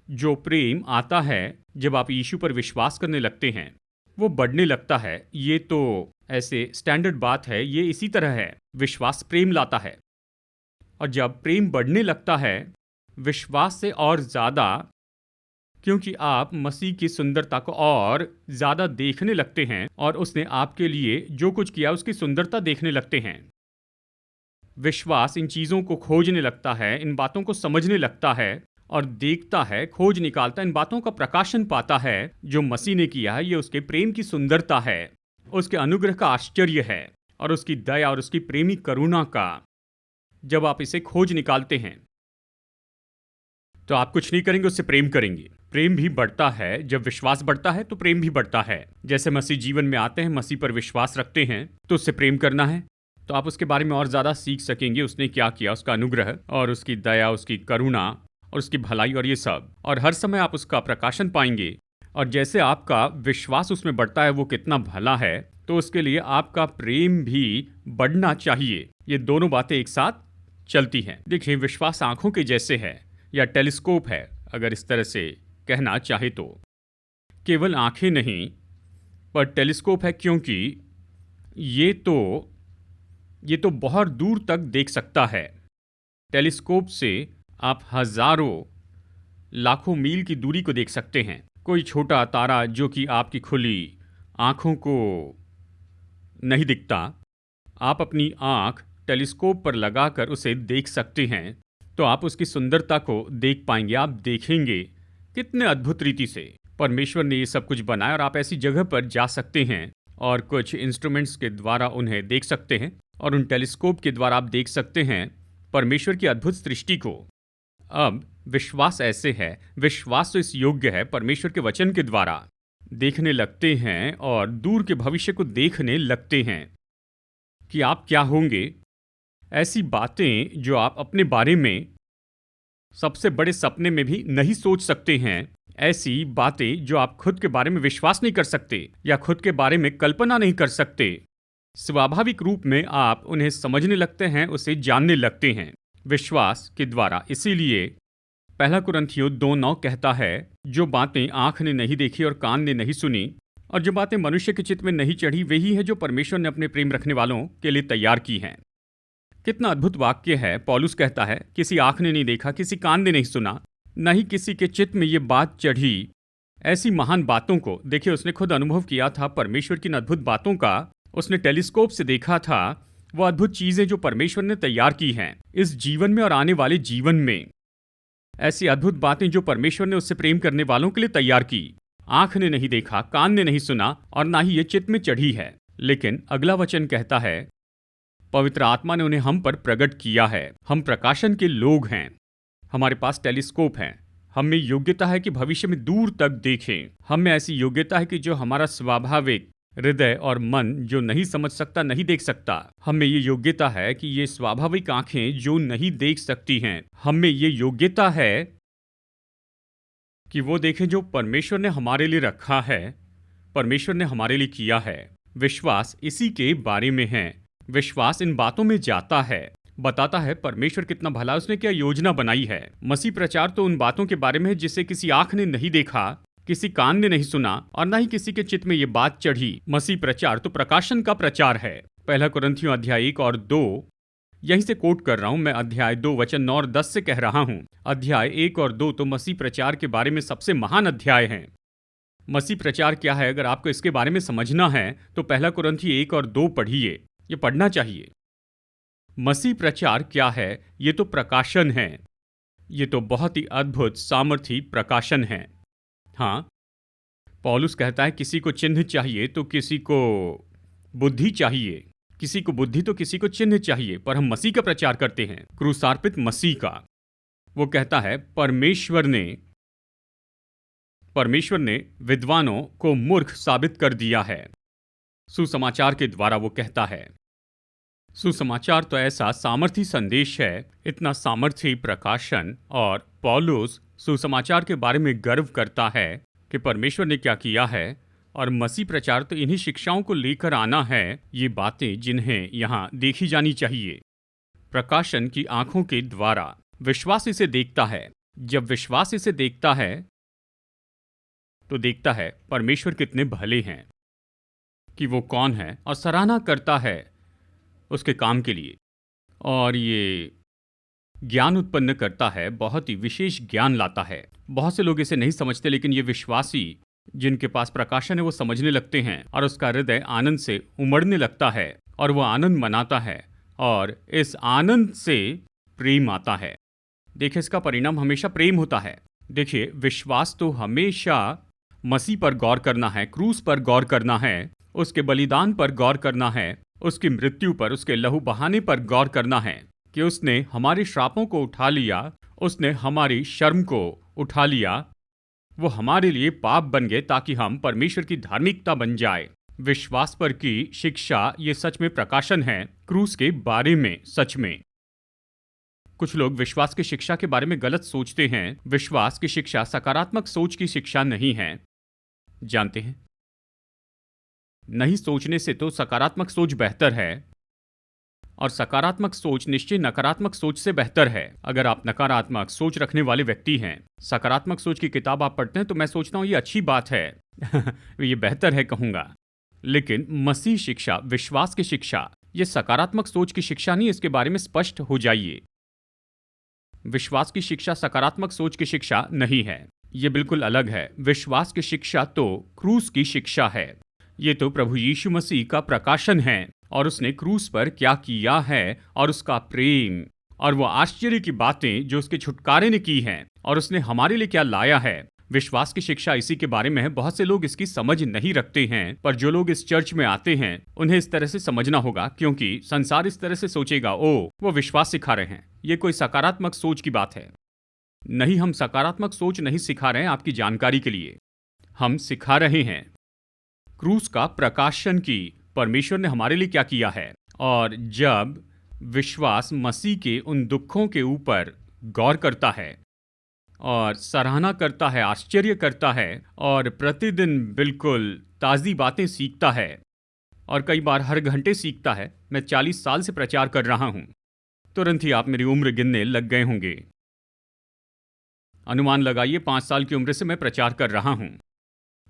जो प्रेम आता है जब आप यीशु पर विश्वास करने लगते हैं, वो बढ़ने लगता है। ये तो ऐसे स्टैंडर्ड बात है, ये इसी तरह है। विश्वास प्रेम लाता है, और जब प्रेम बढ़ने लगता है विश्वास से और ज़्यादा, क्योंकि आप मसीह की सुंदरता को और ज़्यादा देखने लगते हैं और उसने आपके लिए जो कुछ किया उसकी सुंदरता देखने लगते हैं। विश्वास इन चीज़ों को खोजने लगता है, इन बातों को समझने लगता है और देखता है, खोज निकालता है, इन बातों का प्रकाशन पाता है। जो मसीह ने किया है ये उसके प्रेम की सुंदरता है, उसके अनुग्रह का आश्चर्य है और उसकी दया और उसकी प्रेमी करुणा का। जब आप इसे खोज निकालते हैं तो आप कुछ नहीं करेंगे, उससे प्रेम करेंगे। प्रेम भी बढ़ता है जब विश्वास बढ़ता है, तो प्रेम भी बढ़ता है। जैसे मसीह जीवन में आते हैं, मसीह पर विश्वास रखते हैं, तो उससे प्रेम करना है, तो आप उसके बारे में और ज़्यादा सीख सकेंगे। उसने क्या किया, उसका अनुग्रह और उसकी दया, उसकी करुणा और उसकी भलाई और ये सब, और हर समय आप उसका प्रकाशन पाएंगे। और जैसे आपका विश्वास उसमें बढ़ता है वो कितना भला है, तो उसके लिए आपका प्रेम भी बढ़ना चाहिए। ये दोनों बातें एक साथ चलती हैं। देखिए, विश्वास आंखों के जैसे है या टेलीस्कोप है, अगर इस तरह से कहना चाहे तो। केवल आंखें नहीं पर टेलीस्कोप है, क्योंकि ये तो बहुत दूर तक देख सकता है। टेलीस्कोप से आप हजारों लाखों मील की दूरी को देख सकते हैं। कोई छोटा तारा जो कि आपकी खुली आंखों को नहीं दिखता, आप अपनी आंख टेलीस्कोप पर लगाकर उसे देख सकते हैं, तो आप उसकी सुंदरता को देख पाएंगे। आप देखेंगे कितने अद्भुत रीति से परमेश्वर ने ये सब कुछ बनाया, और आप ऐसी जगह पर जा सकते हैं और कुछ इंस्ट्रूमेंट्स के द्वारा उन्हें देख सकते हैं, और उन टेलीस्कोप के द्वारा आप देख सकते हैं परमेश्वर की अद्भुत सृष्टि को। अब विश्वास ऐसे है, विश्वास तो इस योग्य है, परमेश्वर के वचन के द्वारा देखने लगते हैं और दूर के भविष्य को देखने लगते हैं कि आप क्या होंगे। ऐसी बातें जो आप अपने बारे में सबसे बड़े सपने में भी नहीं सोच सकते हैं, ऐसी बातें जो आप खुद के बारे में विश्वास नहीं कर सकते या खुद के बारे में कल्पना नहीं कर सकते, स्वाभाविक रूप में आप उन्हें समझने लगते हैं, उसे जानने लगते हैं विश्वास के द्वारा। इसीलिए पहला कुरिन्थियों 2:9 कहता है, जो बातें आंख ने नहीं देखी और कान ने नहीं सुनी और जो बातें मनुष्य के चित्त में नहीं चढ़ी, वही है जो परमेश्वर ने अपने प्रेम रखने वालों के लिए तैयार की हैं। कितना अद्भुत वाक्य है। पौलुस कहता है, किसी आंख ने नहीं देखा, किसी कान ने नहीं सुना, न ही किसी के चित्त में ये बात चढ़ी। ऐसी महान बातों को देखिए, उसने खुद अनुभव किया था। परमेश्वर की इन अद्भुत बातों का उसने टेलीस्कोप से देखा था। वो अद्भुत चीजें जो परमेश्वर ने तैयार की हैं इस जीवन में और आने वाले जीवन में, ऐसी अद्भुत बातें जो परमेश्वर ने उससे प्रेम करने वालों के लिए तैयार की, आंख ने नहीं देखा, कान ने नहीं सुना और ना ही ये चित्त में चढ़ी है। लेकिन अगला वचन कहता है, पवित्र आत्मा ने उन्हें हम पर प्रकट किया है। हम प्रकाशन के लोग हैं, हमारे पास टेलीस्कोप है, हम में योग्यता है कि भविष्य में दूर तक देखें। हम में ऐसी योग्यता है कि जो हमारा स्वाभाविक हृदय और मन जो नहीं समझ सकता, नहीं देख सकता, हम में ये योग्यता है कि ये स्वाभाविक आंखें जो नहीं देख सकती हैं, हम में ये योग्यता है कि वो देखें जो परमेश्वर ने हमारे लिए रखा है, परमेश्वर ने हमारे लिए किया है। विश्वास इसी के बारे में है। विश्वास इन बातों में जाता है, बताता है परमेश्वर कितना भला, उसने क्या योजना बनाई है। मसीह प्रचार तो उन बातों के बारे में है जिसे किसी आंख ने नहीं देखा, किसी कान ने नहीं सुना और ना ही किसी के चित्त में ये बात चढ़ी। मसीह प्रचार तो प्रकाशन का प्रचार है। पहला कुरिन्थियों अध्याय 1 और 2, यहीं से कोट कर रहा हूं मैं। अध्याय 2 वचन 9 और 10 से कह रहा हूं। अध्याय 1 और 2 तो मसीह प्रचार के बारे में सबसे महान अध्याय हैं। मसीह प्रचार क्या है, अगर आपको इसके बारे में समझना है तो पहला कुरिन्थियों 1 और 2 पढ़िए, ये पढ़ना चाहिए। मसीह प्रचार क्या है, ये तो प्रकाशन है। ये तो बहुत ही अद्भुत सामर्थी प्रकाशन है। हाँ, पौलुस कहता है किसी को चिन्ह चाहिए तो किसी को बुद्धि चाहिए, किसी को बुद्धि तो किसी को चिन्ह चाहिए, पर हम मसीह का प्रचार करते हैं, क्रूसार्पित मसीह का। वो कहता है परमेश्वर ने विद्वानों को मूर्ख साबित कर दिया है। सुसमाचार के द्वारा वो कहता है। सुसमाचार तो ऐसा सामर्थी संदेश है, इतना सामर्थी प्रकाशन, और पौलुस सुसमाचार के बारे में गर्व करता है कि परमेश्वर ने क्या किया है। और मसीह प्रचार तो इन्हीं शिक्षाओं को लेकर आना है, ये बातें जिन्हें यहाँ देखी जानी चाहिए। प्रकाशन की आंखों के द्वारा विश्वास इसे देखता है, जब विश्वास इसे देखता है तो देखता है परमेश्वर कितने भले हैं, कि वो कौन है, और सराहना करता है उसके काम के लिए। और ये ज्ञान उत्पन्न करता है, बहुत ही विशेष ज्ञान लाता है। बहुत से लोग इसे नहीं समझते, लेकिन ये विश्वासी जिनके पास प्रकाशन है वो समझने लगते हैं, और उसका हृदय आनंद से उमड़ने लगता है, और वो आनंद मनाता है, और इस आनंद से प्रेम आता है। देखिए, इसका परिणाम हमेशा प्रेम होता है। देखिए, विश्वास तो हमेशा मसीह पर गौर करना है, क्रूस पर गौर करना है, उसके बलिदान पर गौर करना है, उसकी मृत्यु पर, उसके लहू बहाने पर गौर करना है, कि उसने हमारे श्रापों को उठा लिया, उसने हमारी शर्म को उठा लिया, वो हमारे लिए पाप बन गए ताकि हम परमेश्वर की धार्मिकता बन जाए। विश्वास पर की शिक्षा ये सच में प्रकाशन है क्रूस के बारे में। सच में कुछ लोग विश्वास की शिक्षा के बारे में गलत सोचते हैं। विश्वास की शिक्षा सकारात्मक सोच की शिक्षा नहीं है, जानते हैं। नहीं सोचने से तो सकारात्मक सोच बेहतर है, और सकारात्मक सोच निश्चय नकारात्मक सोच से बेहतर है। अगर आप नकारात्मक सोच रखने वाले व्यक्ति हैं, सकारात्मक सोच की किताब आप पढ़ते हैं, तो मैं सोचता हूं ये अच्छी बात है ये बेहतर है कहूंगा। लेकिन मसीह शिक्षा, विश्वास की शिक्षा, ये सकारात्मक सोच की शिक्षा नहीं, इसके बारे में स्पष्ट हो जाइए। विश्वास की शिक्षा सकारात्मक सोच की शिक्षा नहीं है, ये बिल्कुल अलग है। विश्वास की शिक्षा तो क्रूस की शिक्षा है। ये तो प्रभु यीशु मसीह का प्रकाशन है, और उसने क्रूस पर क्या किया है, और उसका प्रेम, और वो आश्चर्य की बातें जो उसके छुटकारे ने की हैं, और उसने हमारे लिए क्या लाया है। विश्वास की शिक्षा इसी के बारे में है। बहुत से लोग इसकी समझ नहीं रखते हैं, पर जो लोग इस चर्च में आते हैं उन्हें इस तरह से समझना होगा, क्योंकि संसार इस तरह से सोचेगा, ओ वो विश्वास सिखा रहे हैं। ये कोई सकारात्मक सोच की बात है नहीं। हम सकारात्मक सोच नहीं सिखा रहे हैं, आपकी जानकारी के लिए। हम सिखा रहे हैं क्रूस का प्रकाशन की परमेश्वर ने हमारे लिए क्या किया है। और जब विश्वास मसीह के उन दुखों के ऊपर गौर करता है, और सराहना करता है, आश्चर्य करता है, और प्रतिदिन बिल्कुल ताज़ी बातें सीखता है, और कई बार हर घंटे सीखता है। मैं 40 साल से प्रचार कर रहा हूं। तुरंत ही आप मेरी उम्र गिनने लग गए होंगे। अनुमान लगाइए 5 साल की उम्र से मैं प्रचार कर रहा हूं,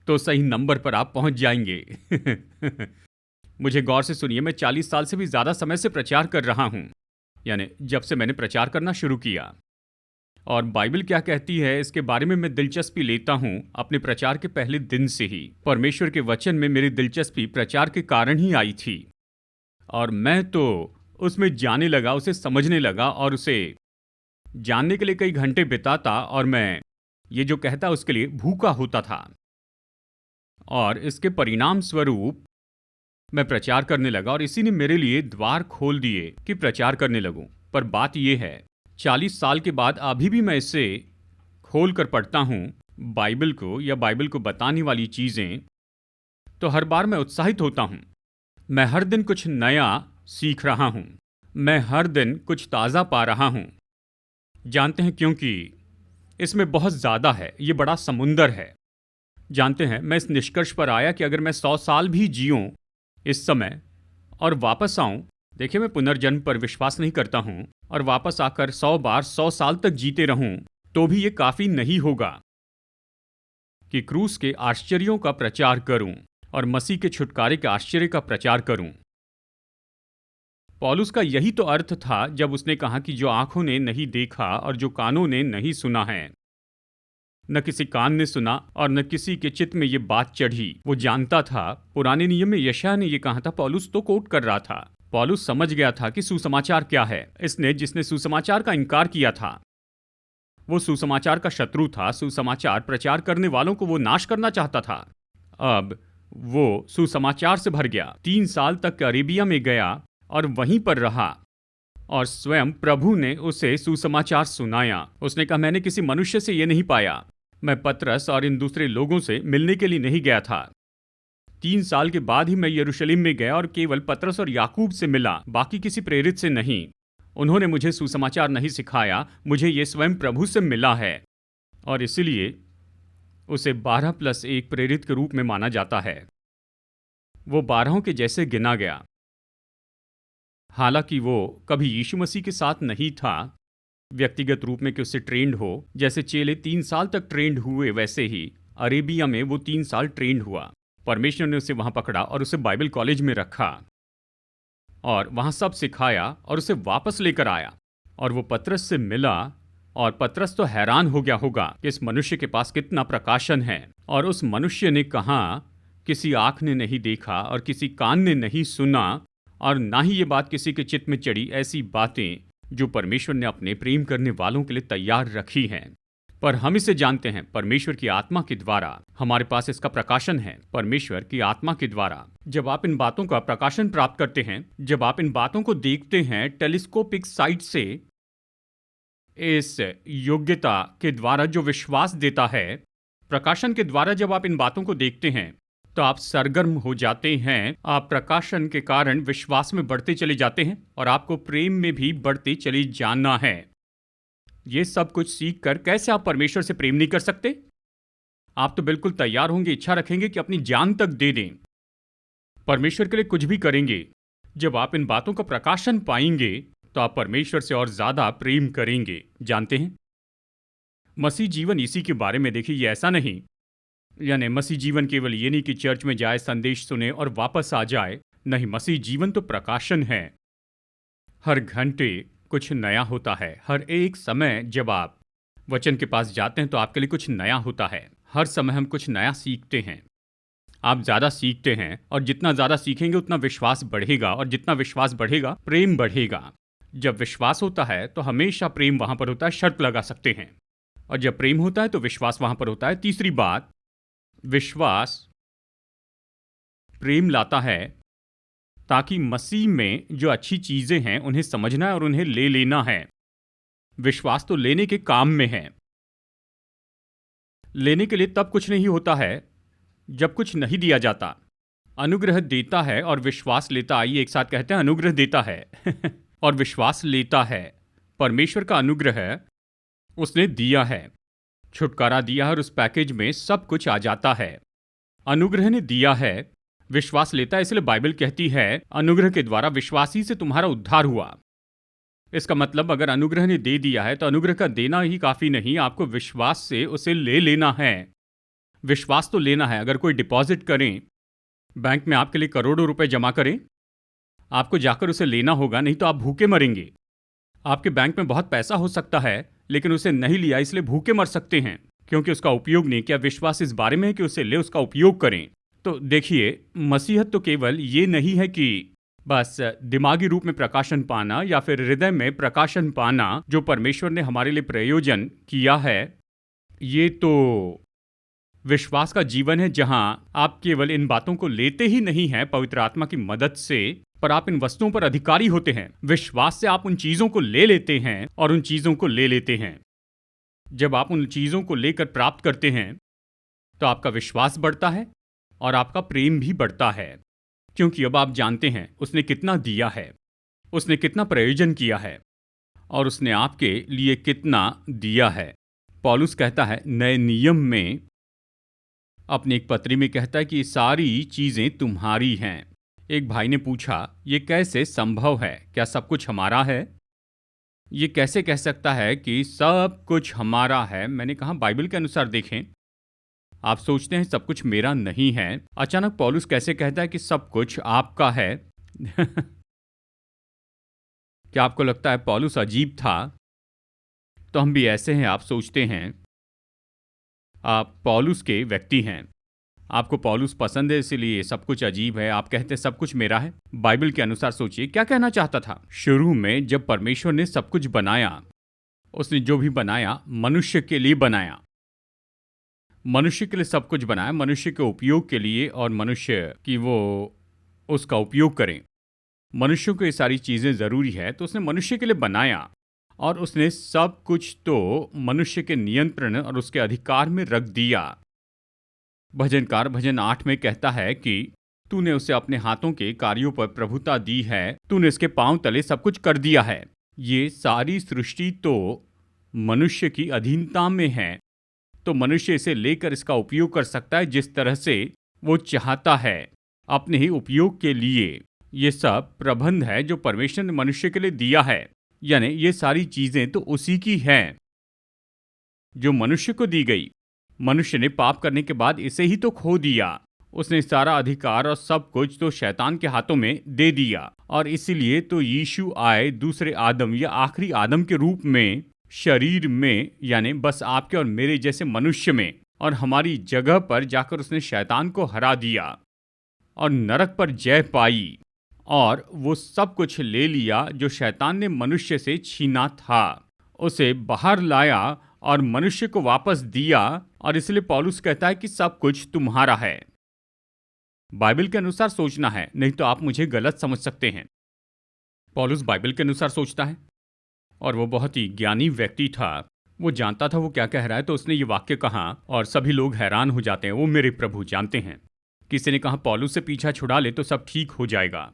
तो सही नंबर पर आप पहुंच जाएंगे मुझे गौर से सुनिए, मैं 40 साल से भी ज़्यादा समय से प्रचार कर रहा हूं, यानी जब से मैंने प्रचार करना शुरू किया। और बाइबल क्या कहती है इसके बारे में मैं दिलचस्पी लेता हूं अपने प्रचार के पहले दिन से ही। परमेश्वर के वचन में मेरी दिलचस्पी प्रचार के कारण ही आई थी, और मैं तो उसमें जाने लगा, उसे समझने लगा, और उसे जानने के लिए कई घंटे बिताता, और मैं ये जो कहता उसके लिए भूखा होता था। और इसके परिणाम स्वरूप मैं प्रचार करने लगा, और इसी ने मेरे लिए द्वार खोल दिए कि प्रचार करने लगूं। पर बात यह है, 40 साल के बाद अभी भी मैं इसे खोल कर पढ़ता हूं, बाइबल को, या बाइबल को बताने वाली चीजें, तो हर बार मैं उत्साहित होता हूं। मैं हर दिन कुछ नया सीख रहा हूं, मैं हर दिन कुछ ताज़ा पा रहा हूं। जानते हैं, क्योंकि इसमें बहुत ज़्यादा है, ये बड़ा समुंदर है। जानते हैं, मैं इस निष्कर्ष पर आया कि अगर मैं 100 साल भी जीऊं इस समय और वापस आऊं, देखिए मैं पुनर्जन्म पर विश्वास नहीं करता हूं, और वापस आकर 100 बार 100 साल तक जीते रहूं, तो भी ये काफी नहीं होगा कि क्रूस के आश्चर्यों का प्रचार करूं और मसीह के छुटकारे के आश्चर्य का प्रचार करूं। पौलुस का यही तो अर्थ था जब उसने कहा कि जो आंखों ने नहीं देखा और जो कानों ने नहीं सुना है, न किसी कान ने सुना और न किसी के चित्त में ये बात चढ़ी। वो जानता था, पुराने नियम में यशायाह ने ये कहा था, पौलुस तो कोट कर रहा था। पौलुस समझ गया था कि सुसमाचार क्या है। जिसने सुसमाचार का इनकार किया था, वो सुसमाचार का शत्रु था। सुसमाचार प्रचार करने वालों को वो नाश करना चाहता था। अब वो सुसमाचार से भर गया। 3 साल तक अरेबिया में गया और वहीं पर रहा, और स्वयं प्रभु ने उसे सुसमाचार सुनाया। उसने कहा, मैंने किसी मनुष्य से ये नहीं पाया, मैं पतरस और इन दूसरे लोगों से मिलने के लिए नहीं गया था। 3 साल के बाद ही मैं यरूशलेम में गया और केवल पतरस और याकूब से मिला, बाकी किसी प्रेरित से नहीं। उन्होंने मुझे सुसमाचार नहीं सिखाया, मुझे ये स्वयं प्रभु से मिला है, और इसलिए उसे 12+1 प्रेरित के रूप में माना जाता है। वो 12 के जैसे गिना गया। हालांकि वो कभी यीशु मसीह के साथ नहीं था, व्यक्तिगत रूप में कि उससे ट्रेंड हो। जैसे चेले 3 साल तक ट्रेंड हुए, वैसे ही अरेबिया में वो 3 साल ट्रेंड हुआ। परमेश्वर ने उसे वहां पकड़ा और उसे बाइबल कॉलेज में रखा और वहां सब सिखाया और उसे वापस लेकर आया। और वो पतरस से मिला और पतरस तो हैरान हो गया होगा कि इस मनुष्य के पास कितना प्रकाशन है। और उस मनुष्य ने कहा, किसी आंख ने नहीं देखा और किसी कान ने नहीं सुना और ना ही ये बात किसी के चित्त में चढ़ी, ऐसी बातें जो परमेश्वर ने अपने प्रेम करने वालों के लिए तैयार रखी हैं। पर हम इसे जानते हैं परमेश्वर की आत्मा के द्वारा। हमारे पास इसका प्रकाशन है परमेश्वर की आत्मा के द्वारा। जब आप इन बातों का प्रकाशन प्राप्त करते हैं, जब आप इन बातों को देखते हैं टेलीस्कोपिक साइट से, इस योग्यता के द्वारा जो विश्वास देता है, प्रकाशन के द्वारा जब आप इन बातों को देखते हैं तो आप सरगर्म हो जाते हैं। आप प्रकाशन के कारण विश्वास में बढ़ते चले जाते हैं और आपको प्रेम में भी बढ़ते चले जाना है। ये सब कुछ सीख कर कैसे आप परमेश्वर से प्रेम नहीं कर सकते? आप तो बिल्कुल तैयार होंगे, इच्छा रखेंगे कि अपनी जान तक दे दें, परमेश्वर के लिए कुछ भी करेंगे। जब आप इन बातों का प्रकाशन पाएंगे तो आप परमेश्वर से और ज्यादा प्रेम करेंगे। जानते हैं, मसीह जीवन इसी के बारे में। देखिए, ये ऐसा नहीं, यानी मसीह जीवन केवल ये नहीं कि चर्च में जाए, संदेश सुने और वापस आ जाए। नहीं, मसीह जीवन तो प्रकाशन है। हर घंटे कुछ नया होता है। हर एक समय जब आप वचन के पास जाते हैं तो आपके लिए कुछ नया होता है। हर समय हम कुछ नया सीखते हैं। आप ज़्यादा सीखते हैं और जितना ज़्यादा सीखेंगे उतना विश्वास बढ़ेगा और जितना विश्वास बढ़ेगा प्रेम बढ़ेगा। जब विश्वास होता है तो हमेशा प्रेम वहाँ पर होता है, शर्त लगा सकते हैं। और जब प्रेम होता है तो विश्वास वहाँ पर होता है। तीसरी बात, विश्वास प्रेम लाता है ताकि मसीह में जो अच्छी चीज़ें हैं उन्हें समझना है और उन्हें ले लेना है। विश्वास तो लेने के काम में है। लेने के लिए तब कुछ नहीं होता है जब कुछ नहीं दिया जाता। अनुग्रह देता है और विश्वास लेता। आइए एक साथ कहते हैं, अनुग्रह देता है और विश्वास लेता है। परमेश्वर का अनुग्रह उसने दिया है, छुटकारा दिया है और उस पैकेज में सब कुछ आ जाता है। अनुग्रह ने दिया है, विश्वास लेता है। इसलिए बाइबल कहती है अनुग्रह के द्वारा विश्वास ही से तुम्हारा उद्धार हुआ। इसका मतलब अगर अनुग्रह ने दे दिया है तो अनुग्रह का देना ही काफी नहीं, आपको विश्वास से उसे ले लेना है। विश्वास तो लेना है। अगर कोई डिपॉजिट करें, बैंक में आपके लिए करोड़ों रुपए जमा करें, आपको जाकर उसे लेना होगा, नहीं तो आप भूखे मरेंगे। आपके बैंक में बहुत पैसा हो सकता है लेकिन उसे नहीं लिया, इसलिए भूखे मर सकते हैं क्योंकि उसका उपयोग नहीं किया। विश्वास इस बारे में है कि उसे ले, उसका उपयोग करें। तो देखिए, मसीहत तो केवल ये नहीं है कि बस दिमागी रूप में प्रकाशन पाना या फिर हृदय में प्रकाशन पाना जो परमेश्वर ने हमारे लिए प्रयोजन किया है। ये तो विश्वास का जीवन है जहां आप केवल इन बातों को लेते ही नहीं हैं पवित्र आत्मा की मदद से, पर आप इन वस्तुओं पर अधिकारी होते हैं। विश्वास से आप उन चीजों को ले लेते हैं और उन चीजों को ले लेते हैं। जब आप उन चीजों को लेकर प्राप्त करते हैं तो आपका विश्वास बढ़ता है और आपका प्रेम भी बढ़ता है, क्योंकि अब आप जानते हैं उसने कितना दिया है, उसने कितना प्रयोजन किया है और उसने आपके लिए कितना दिया है। पौलुस कहता है नए नियम में, अपनी एक पत्री में कहता है कि सारी चीजें तुम्हारी हैं। एक भाई ने पूछा, ये कैसे संभव है? क्या सब कुछ हमारा है? ये कैसे कह सकता है कि सब कुछ हमारा है? मैंने कहा बाइबल के अनुसार देखें। आप सोचते हैं सब कुछ मेरा नहीं है, अचानक पौलुस कैसे कहता है कि सब कुछ आपका है? क्या आपको लगता है पौलुस अजीब था? तो हम भी ऐसे हैं। आप सोचते हैं आप पौलुस के व्यक्ति हैं, आपको पौलुस पसंद है इसलिए सब कुछ अजीब है। आप कहते हैं सब कुछ मेरा है। बाइबल के अनुसार सोचिए क्या कहना चाहता था। शुरू में जब परमेश्वर ने सब कुछ बनाया, उसने जो भी बनाया मनुष्य के लिए बनाया। मनुष्य के लिए सब कुछ बनाया, मनुष्य के उपयोग के लिए, और मनुष्य की वो उसका उपयोग करें। मनुष्यों को ये सारी चीज़ें ज़रूरी है तो उसने मनुष्य के लिए बनाया और उसने सब कुछ तो मनुष्य के नियंत्रण और उसके अधिकार में रख दिया। भजनकार भजन 8 में कहता है कि तूने उसे अपने हाथों के कार्यों पर प्रभुता दी है, तूने इसके पांव तले सब कुछ कर दिया है। ये सारी सृष्टि तो मनुष्य की अधीनता में है, तो मनुष्य इसे लेकर इसका उपयोग कर सकता है जिस तरह से वो चाहता है अपने ही उपयोग के लिए। ये सब प्रबंध है जो परमेश्वर ने मनुष्य के लिए दिया है। यानी ये सारी चीजें तो उसी की हैं जो मनुष्य को दी गई। मनुष्य ने पाप करने के बाद इसे ही तो खो दिया। उसने सारा अधिकार और सब कुछ तो शैतान के हाथों में दे दिया, और इसीलिए तो यीशु आए दूसरे आदम या आखिरी आदम के रूप में, शरीर में, यानी बस आपके और मेरे जैसे मनुष्य में, और हमारी जगह पर जाकर उसने शैतान को हरा दिया और नरक पर जय पाई, और वो सब कुछ ले लिया जो शैतान ने मनुष्य से छीना था, उसे बाहर लाया और मनुष्य को वापस दिया। और इसलिए पौलुस कहता है कि सब कुछ तुम्हारा है। बाइबल के अनुसार सोचना है, नहीं तो आप मुझे गलत समझ सकते हैं। पौलुस बाइबल के अनुसार सोचता है, और वो बहुत ही ज्ञानी व्यक्ति था। वो जानता था वो क्या कह रहा है, तो उसने ये वाक्य कहा और सभी लोग हैरान हो जाते हैं। वो मेरे प्रभु जानते हैं। किसी ने कहा पौलुस से पीछा छुड़ा ले तो सब ठीक हो जाएगा,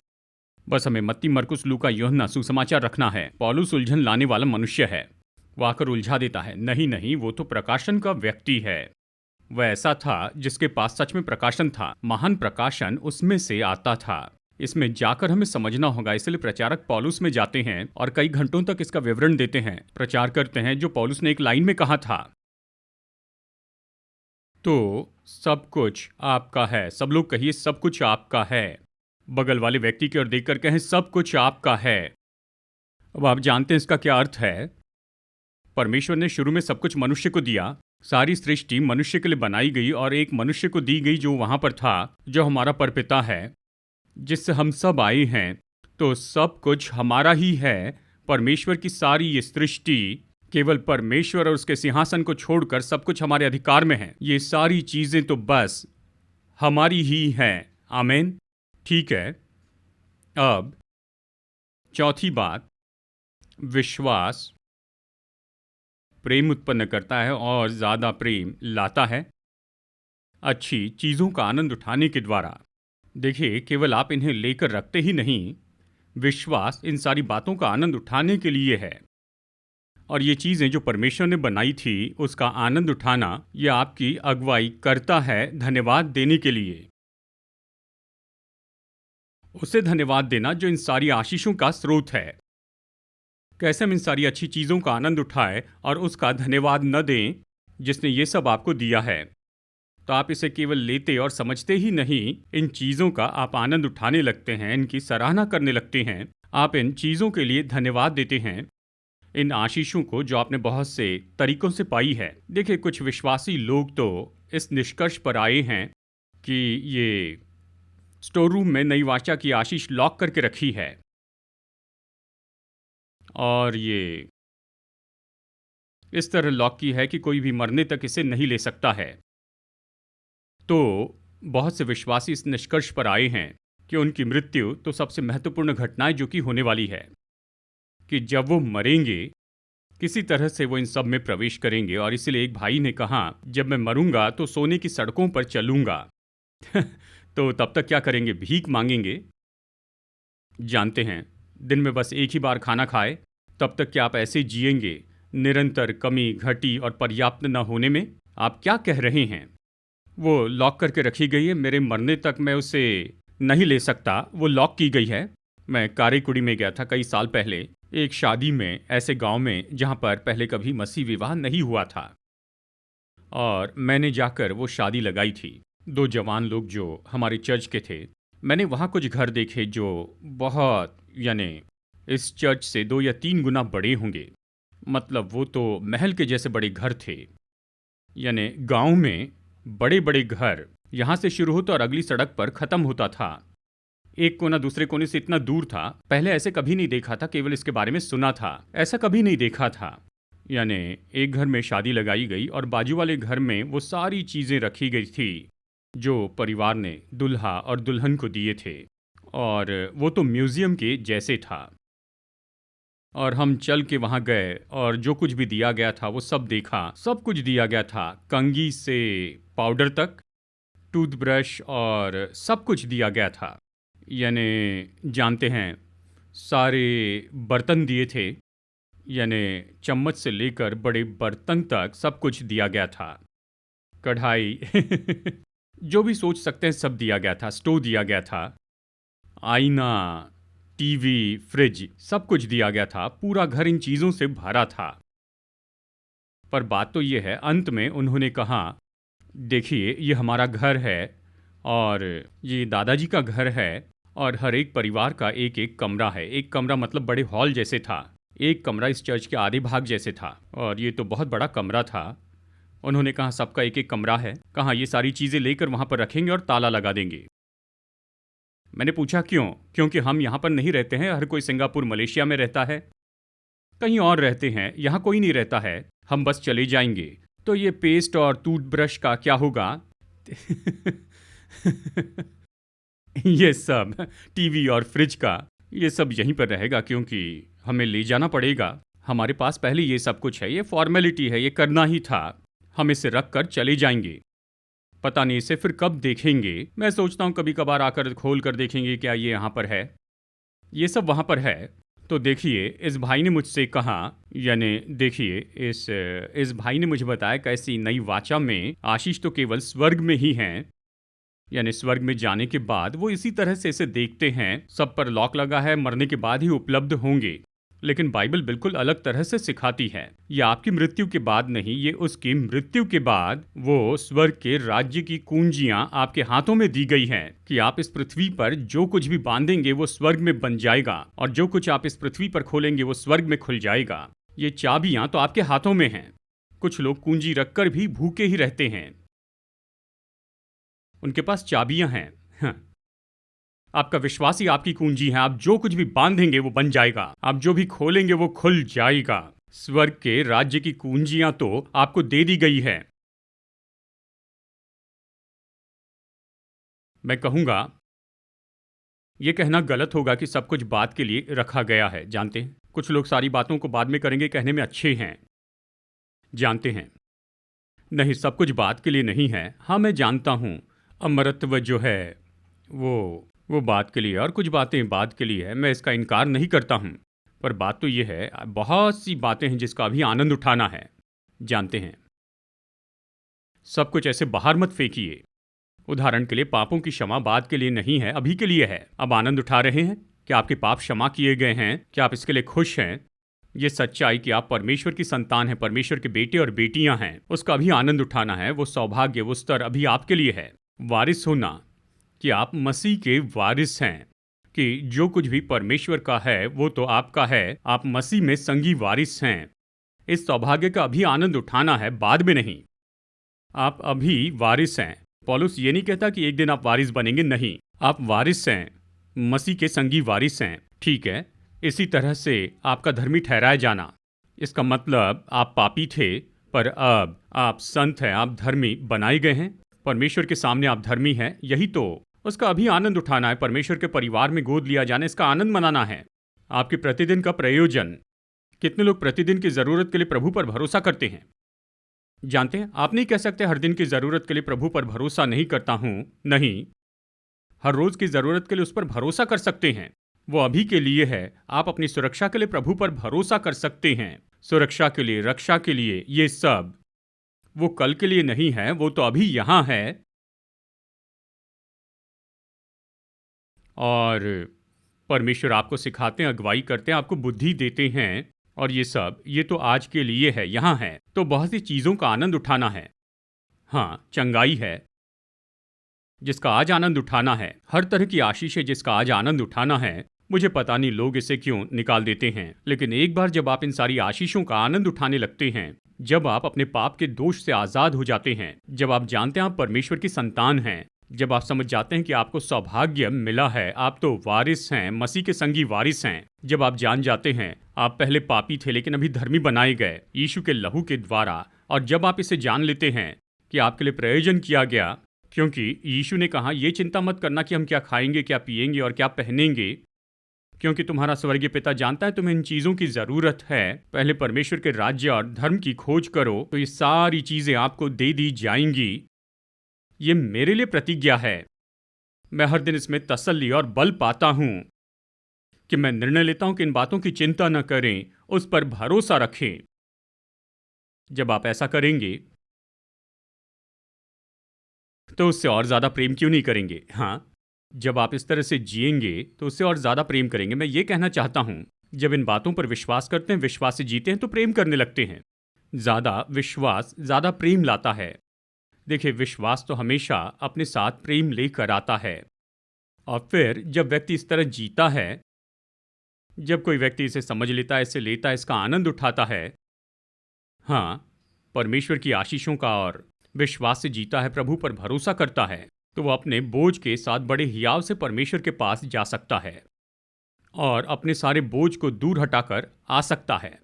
बस हमें मत्ती, मरकुस, लूका, यूहन्ना सुसमाचार रखना है। पौलुस उलझन लाने वाला मनुष्य है, वो आकर उलझा देता है। नहीं नहीं, वो तो प्रकाशन का व्यक्ति है। वह ऐसा था जिसके पास सच में प्रकाशन था, महान प्रकाशन उसमें से आता था। इसमें जाकर हमें समझना होगा। इसलिए प्रचारक पौलुस में जाते हैं और कई घंटों तक इसका विवरण देते हैं, प्रचार करते हैं जो पौलुस ने एक लाइन में कहा था। तो सब कुछ आपका है। सब लोग कहिए सब कुछ आपका है। बगल वाले व्यक्ति की ओर देखकर कहें सब कुछ आपका है। अब आप जानते हैं इसका क्या अर्थ है। परमेश्वर ने शुरू में सब कुछ मनुष्य को दिया। सारी सृष्टि मनुष्य के लिए बनाई गई और एक मनुष्य को दी गई जो वहां पर था, जो हमारा परपिता है, जिससे हम सब आए हैं। तो सब कुछ हमारा ही है। परमेश्वर की सारी ये सृष्टि, केवल परमेश्वर और उसके सिंहासन को छोड़कर सब कुछ हमारे अधिकार में है। ये सारी चीजें तो बस हमारी ही हैं। आमीन। ठीक है। अब चौथी बात, विश्वास प्रेम उत्पन्न करता है और ज्यादा प्रेम लाता है अच्छी चीजों का आनंद उठाने के द्वारा। देखिए, केवल आप इन्हें लेकर रखते ही नहीं, विश्वास इन सारी बातों का आनंद उठाने के लिए है। और ये चीजें जो परमेश्वर ने बनाई थी, उसका आनंद उठाना, यह आपकी अगुवाई करता है धन्यवाद देने के लिए। उसे धन्यवाद देना जो इन सारी आशीषों का स्रोत है। कैसे हम इन सारी अच्छी चीजों का आनंद उठाएं और उसका धन्यवाद न दें जिसने ये सब आपको दिया है। तो आप इसे केवल लेते और समझते ही नहीं, इन चीजों का आप आनंद उठाने लगते हैं, इनकी सराहना करने लगते हैं। आप इन चीजों के लिए धन्यवाद देते हैं, इन आशीषों को जो आपने बहुत से तरीकों से पाई है। देखिए, कुछ विश्वासी लोग तो इस निष्कर्ष पर आए हैं कि ये स्टोर रूम में नई वाचा की आशीष लॉक करके रखी है और ये इस तरह लॉक की है कि कोई भी मरने तक इसे नहीं ले सकता है। तो बहुत से विश्वासी इस निष्कर्ष पर आए हैं कि उनकी मृत्यु तो सबसे महत्वपूर्ण घटनाएं जो कि होने वाली है, कि जब वो मरेंगे किसी तरह से वो इन सब में प्रवेश करेंगे। और इसलिए एक भाई ने कहा, जब मैं मरूंगा तो सोने की सड़कों पर चलूंगा। तो तब तक क्या करेंगे? भीख मांगेंगे। जानते हैं, दिन में बस एक ही बार खाना खाए, तब तक क्या आप ऐसे जिएंगे? निरंतर कमी, घटी और पर्याप्त न होने में। आप क्या कह रहे हैं? वो लॉक करके रखी गई है, मेरे मरने तक मैं उसे नहीं ले सकता। वो लॉक की गई है। मैं कारेकुड़ी में गया था कई साल पहले, एक शादी में, ऐसे गांव में जहां पर पहले कभी मसीह विवाह नहीं हुआ था, और मैंने जाकर वो शादी लगाई थी। दो जवान लोग जो हमारे चर्च के थे। मैंने वहां कुछ घर देखे जो बहुत, यानी इस चर्च से 2 या 3 गुना बड़े होंगे। मतलब वो तो महल के जैसे बड़े घर थे। यानी गांव में बड़े बड़े घर यहां से शुरू होता और अगली सड़क पर खत्म होता था। एक कोना दूसरे कोने से इतना दूर था। पहले ऐसे कभी नहीं देखा था, केवल इसके बारे में सुना था, ऐसा कभी नहीं देखा था। यानी एक घर में शादी लगाई गई और बाजू वाले घर में वो सारी चीजें रखी गई थी जो परिवार ने दुल्हा और दुल्हन को दिए थे, और वो तो म्यूजियम के जैसे था। और हम चल के वहां गए और जो कुछ भी दिया गया था वो सब देखा। सब कुछ दिया गया था, कंघी से पाउडर तक, टूथब्रश, और सब कुछ दिया गया था। यानी जानते हैं, सारे बर्तन दिए थे। यानी चम्मच से लेकर बड़े बर्तन तक सब कुछ दिया गया था। कढ़ाई जो भी सोच सकते हैं सब दिया गया था। स्टोव दिया गया था, आईना, टीवी, फ्रिज, सब कुछ दिया गया था। पूरा घर इन चीज़ों से भरा था। पर बात तो ये है, अंत में उन्होंने कहा, देखिए ये हमारा घर है और ये दादाजी का घर है और हर एक परिवार का एक एक कमरा है। एक कमरा मतलब बड़े हॉल जैसे था। एक कमरा इस चर्च के आधे भाग जैसे था और ये तो बहुत बड़ा कमरा था। उन्होंने कहा सबका एक एक कमरा है। कहा ये सारी चीज़ें लेकर वहाँ पर रखेंगे और ताला लगा देंगे। मैंने पूछा क्यों? क्योंकि हम यहाँ पर नहीं रहते हैं। हर कोई सिंगापुर, मलेशिया में रहता है, कहीं और रहते हैं। यहाँ कोई नहीं रहता है। हम बस चले जाएंगे। तो ये पेस्ट और टूथब्रश का क्या होगा? ये सब टीवी और फ्रिज का ये सब यहीं पर रहेगा क्योंकि हमें ले जाना पड़ेगा। हमारे पास पहले ये सब कुछ है। ये फॉर्मेलिटी है, ये करना ही था। हम इसे रख कर चले जाएंगे। पता नहीं इसे फिर कब देखेंगे। मैं सोचता हूँ कभी कभार आकर खोल कर देखेंगे क्या ये यहाँ पर है। ये सब वहाँ पर है। तो देखिए, इस भाई ने मुझसे कहा, यानी देखिए इस भाई ने मुझे बताया कैसी नई वाचा में आशीष तो केवल स्वर्ग में ही हैं। यानी स्वर्ग में जाने के बाद वो इसी तरह से इसे देखते हैं। सब पर लॉक लगा है, मरने के बाद ही उपलब्ध होंगे। लेकिन बाइबल बिल्कुल अलग तरह से सिखाती है। ये आपकी मृत्यु के बाद नहीं, ये उसकी मृत्यु के बाद वो स्वर्ग के राज्य की कुंजियां आपके हाथों में दी गई हैं कि आप इस पृथ्वी पर जो कुछ भी बांधेंगे वो स्वर्ग में बन जाएगा और जो कुछ आप इस पृथ्वी पर खोलेंगे वो स्वर्ग में खुल जाएगा। ये चाबियां तो आपके हाथों में हैं। कुछ लोग कुंजी रखकर भी भूखे ही रहते हैं। उनके पास चाबियां हैं। हाँ। आपका विश्वास ही आपकी कुंजी है। आप जो कुछ भी बांधेंगे वो बन जाएगा। आप जो भी खोलेंगे वो खुल जाएगा। स्वर्ग के राज्य की कुंजियां तो आपको दे दी गई है। मैं कहूंगा यह कहना गलत होगा कि सब कुछ बाद के लिए रखा गया है। जानते हैं, कुछ लोग सारी बातों को बाद में करेंगे कहने में अच्छे हैं। जानते हैं, नहीं, सब कुछ बाद के लिए नहीं है। हाँ, मैं जानता हूं अमरत्व जो है वो बात के लिए और कुछ बातें बाद के लिए है। मैं इसका इनकार नहीं करता हूं। पर बात तो यह है, बहुत सी बातें हैं जिसका अभी आनंद उठाना है। जानते हैं, सब कुछ ऐसे बाहर मत फेंकिए। उदाहरण के लिए पापों की क्षमा बाद के लिए नहीं है, अभी के लिए है। अब आनंद उठा रहे हैं कि आपके पाप क्षमा किए गए हैं। क्या आप इसके लिए खुश हैं? ये सच्चाई कि आप परमेश्वर की संतान हैं, परमेश्वर के बेटे और बेटियां हैं, उसका भी आनंद उठाना है। वो सौभाग्य, वो स्तर अभी आपके लिए है। वारिस होना कि आप मसीह के वारिस हैं, कि जो कुछ भी परमेश्वर का है वो तो आपका है। आप मसीह में संगी वारिस हैं। इस सौभाग्य का अभी आनंद उठाना है, बाद में नहीं। आप अभी वारिस हैं। पौलुस ये नहीं कहता कि एक दिन आप वारिस बनेंगे, नहीं। आप वारिस हैं, मसीह के संगी वारिस हैं। ठीक है। इसी तरह से आपका धर्मी ठहराया जाना, इसका मतलब आप पापी थे पर अब आप संत हैं, आप धर्मी बनाए गए हैं। परमेश्वर के सामने आप धर्मी हैं। यही तो उसका अभी आनंद उठाना है। परमेश्वर के परिवार में गोद लिया जाना, इसका आनंद मनाना है। आपके प्रतिदिन का प्रयोजन। कितने लोग प्रतिदिन की जरूरत के लिए प्रभु पर भरोसा करते हैं? जानते हैं, आप नहीं कह सकते हर दिन की जरूरत के लिए प्रभु पर भरोसा नहीं करता हूं। नहीं, हर रोज की जरूरत के लिए उस पर भरोसा कर सकते हैं। वो अभी के लिए है। आप अपनी सुरक्षा के लिए प्रभु पर भरोसा कर सकते हैं। सुरक्षा के लिए, रक्षा के लिए, ये सब वो कल के लिए नहीं है, वो तो अभी यहां है। और परमेश्वर आपको सिखाते हैं, अगुवाई करते हैं, आपको बुद्धि देते हैं और ये तो आज के लिए है, यहां है। तो बहुत सी चीजों का आनंद उठाना है। हाँ, चंगाई है जिसका आज आनंद उठाना है। हर तरह की आशीष है जिसका आज आनंद उठाना है। मुझे पता नहीं लोग इसे क्यों निकाल देते हैं, लेकिन एक बार जब आप इन सारी आशीषों का आनंद उठाने लगते हैं, जब आप अपने पाप के दोष से आजाद हो जाते हैं, जब आप जानते हैं आप परमेश्वर की संतान हैं, जब आप समझ जाते हैं कि आपको सौभाग्य मिला है, आप तो वारिस हैं, मसीह के संगी वारिस हैं, जब आप जान जाते हैं आप पहले पापी थे लेकिन अभी धर्मी बनाए गए यीशु के लहू के द्वारा, और जब आप इसे जान लेते हैं कि आपके लिए प्रयोजन किया गया, क्योंकि यीशु ने कहा ये चिंता मत करना कि हम क्या खाएंगे, क्या पिएंगे और क्या पहनेंगे, क्योंकि तुम्हारा स्वर्गीय पिता जानता है तुम्हें इन चीजों की जरूरत है। पहले परमेश्वर के राज्य और धर्म की खोज करो तो ये सारी चीजें आपको दे दी जाएंगी। ये मेरे लिए प्रतिज्ञा है। मैं हर दिन इसमें तसल्ली और बल पाता हूं कि मैं निर्णय लेता हूं कि इन बातों की चिंता न करें, उस पर भरोसा रखें। जब आप ऐसा करेंगे तो उससे और ज्यादा प्रेम क्यों नहीं करेंगे? हाँ, जब आप इस तरह से जिएंगे तो उससे और ज़्यादा प्रेम करेंगे। मैं ये कहना चाहता हूँ, जब इन बातों पर विश्वास करते हैं, विश्वास से जीते हैं, तो प्रेम करने लगते हैं। ज़्यादा विश्वास ज़्यादा प्रेम लाता है। देखिए, विश्वास तो हमेशा अपने साथ प्रेम लेकर आता है। और फिर जब व्यक्ति इस तरह जीता है, जब कोई व्यक्ति इसे समझ लेता है, इसे लेता है, इसका आनंद उठाता है, हाँ, परमेश्वर की आशीषों का, और विश्वास से जीता है, प्रभु पर भरोसा करता है, तो वो अपने बोझ के साथ बड़े हियाव से परमेश्वर के पास जा सकता है और अपने सारे बोझ को दूर हटाकर आ सकता है।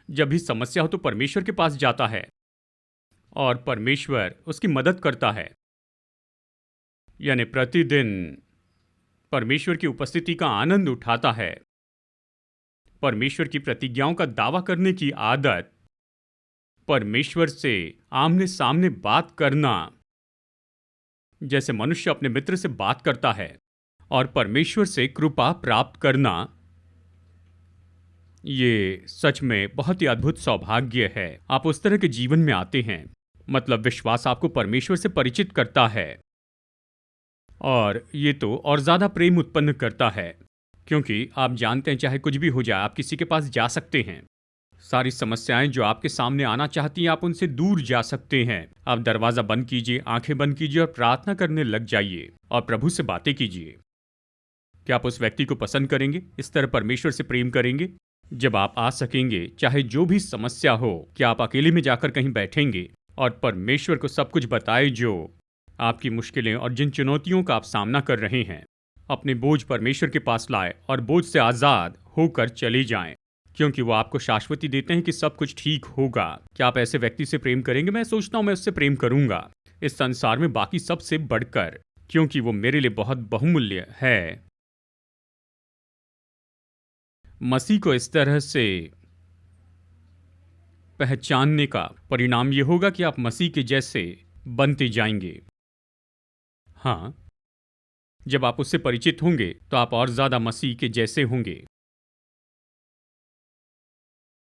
जब भी समस्या हो तो परमेश्वर के पास जाता है और परमेश्वर उसकी मदद करता है। यानी प्रतिदिन परमेश्वर की उपस्थिति का आनंद उठाता है। परमेश्वर की प्रतिज्ञाओं का दावा करने की आदत, परमेश्वर से आमने सामने बात करना, जैसे मनुष्य अपने मित्र से बात करता है, और परमेश्वर से कृपा प्राप्त करना, ये सच में बहुत ही अद्भुत सौभाग्य है। आप उस तरह के जीवन में आते हैं। मतलब विश्वास आपको परमेश्वर से परिचित करता है, और ये तो और ज्यादा प्रेम उत्पन्न करता है, क्योंकि आप जानते हैं चाहे कुछ भी हो जाए, आप किसी के पास जा सकते हैं। सारी समस्याएं जो आपके सामने आना चाहती हैं, आप उनसे दूर जा सकते हैं। आप दरवाजा बंद कीजिए, आंखें बंद कीजिए और प्रार्थना करने लग जाइए और प्रभु से बातें कीजिए। क्या आप उस व्यक्ति को पसंद करेंगे? इस तरह परमेश्वर से प्रेम करेंगे? जब आप आ सकेंगे, चाहे जो भी समस्या हो, क्या आप अकेले में जाकर कहीं बैठेंगे और परमेश्वर को सब कुछ बताए, जो आपकी मुश्किलें और जिन चुनौतियों का आप सामना कर रहे हैं, अपने बोझ परमेश्वर के पास लाए और बोझ से आजाद होकर चले जाएं, क्योंकि वो आपको शाश्वती देते हैं कि सब कुछ ठीक होगा। क्या आप ऐसे व्यक्ति से प्रेम करेंगे? मैं सोचता हूं मैं उससे प्रेम करूंगा, इस संसार में बाकी सबसे बढ़कर, क्योंकि वो मेरे लिए बहुत बहुमूल्य है। मसीह को इस तरह से पहचानने का परिणाम ये होगा कि आप मसीह के जैसे बनते जाएंगे। हाँ, जब आप उससे परिचित होंगे तो आप और ज्यादा मसीह के जैसे होंगे।